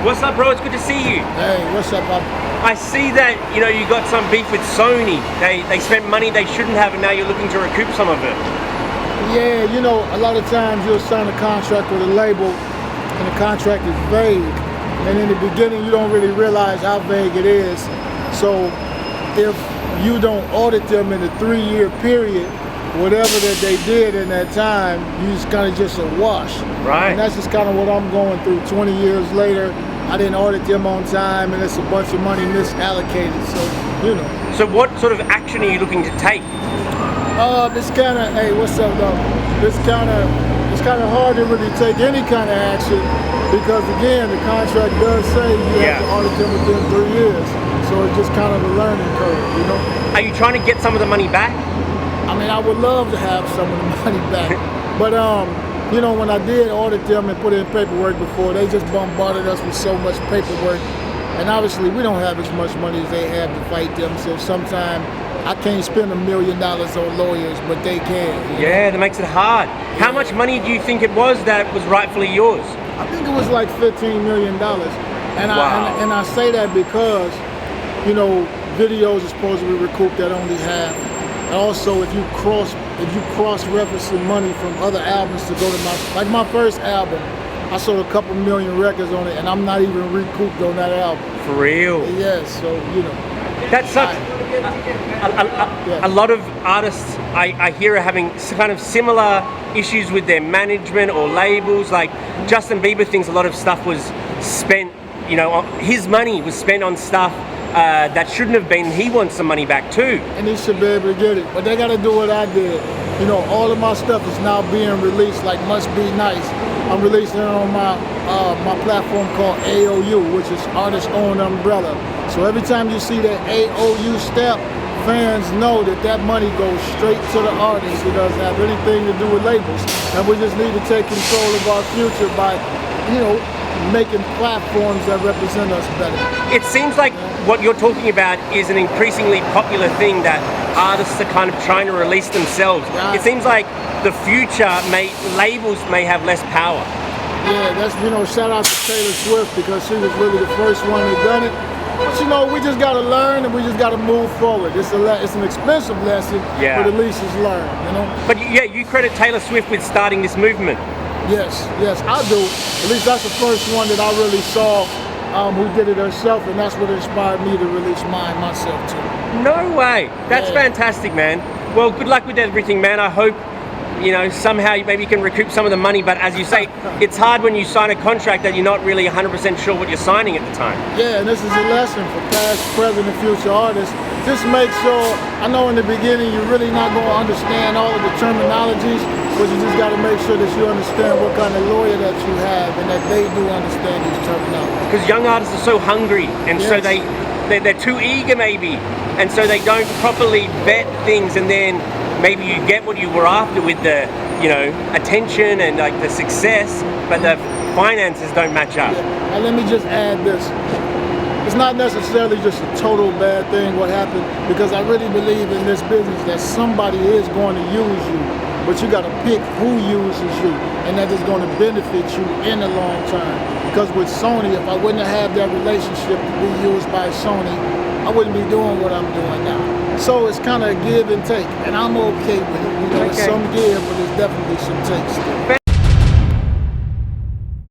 What's up, bro? It's good to see you. Hey, what's up, Pop? I see that, you got some beef with Sony. They spent money they shouldn't have, and now you're looking to recoup some of it. Yeah, a lot of times you'll sign a contract with a label, and the contract is vague. And in the beginning, you don't really realize how vague it is. So if you don't audit them in a 3-year period, whatever that they did in that time, you just a wash. Right. And that's just kind of what I'm going through. 20 years later, I didn't audit them on time, and it's a bunch of money misallocated. So, So what sort of action are you looking to take? It's kind of, hey, what's up, though? It's kind of hard to really take any kind of action because, again, the contract does say you have to audit them within 3 years. So it's just kind of a learning curve, Are you trying to get some of the money back? I mean, I would love to have some of the money back, but when I did audit them and put in paperwork before, they just bombarded us with so much paperwork, and obviously we don't have as much money as they have to fight them. So sometimes I can't spend $1 million on lawyers, but they can. Yeah, that makes it hard. How much money do you think it was that was rightfully yours? I think it was like $15 million, and wow. I say that because videos are supposed to be recouped at only half. And also, if you cross-referencing money from other albums to go to my first album, I sold a couple million records on it, and I'm not even recouped on that album. For real? Yes, so That sucks. A lot of artists I hear are having kind of similar issues with their management or labels. Like Justin Bieber thinks a lot of stuff was spent, his money was spent on stuff that shouldn't have been. He wants some money back too. And he should be able to get it. But they got to do what I did. All of my stuff is now being released like Must Be Nice. I'm releasing it on my platform called AOU, which is Artist Owned Umbrella. So every time you see that AOU step, fans know that money goes straight to the artist. It doesn't have anything to do with labels. And we just need to take control of our future by, making platforms that represent us better. It seems like what you're talking about is an increasingly popular thing that artists are kind of trying to release themselves. Right. It seems like the future labels may have less power. Yeah, that's shout out to Taylor Swift because she was really the first one who done it. But we just gotta learn and we just gotta move forward. It's an expensive lesson, but at least it's learned. But you credit Taylor Swift with starting this movement. Yes, I do. At least that's the first one that I really saw who did it herself, and that's what inspired me to release mine myself too. No way. That's fantastic, man. Well, good luck with everything, man. I hope, somehow maybe you can recoup some of the money, but as you say, it's hard when you sign a contract that you're not really 100% sure what you're signing at the time. Yeah, and this is a lesson for past, present, and future artists. Just make sure, I know in the beginning you're really not going to understand all of the terminologies, but you just got to make sure that you understand what kind of lawyer that you have and that they do understand these terminologies. Because young artists are so hungry, and so they're too eager maybe, and so they don't properly vet things, and then maybe you get what you were after with the attention and like the success, but the finances don't match up. Yeah. And let me just add this. It's not necessarily just a total bad thing what happened, because I really believe in this business that somebody is going to use you, but you got to pick who uses you, and that is going to benefit you in the long term. Because with Sony, if I wouldn't have had that relationship to be used by Sony, I wouldn't be doing what I'm doing now. So it's kind of a give and take, and I'm okay with it. It's some give, but there's definitely some take still.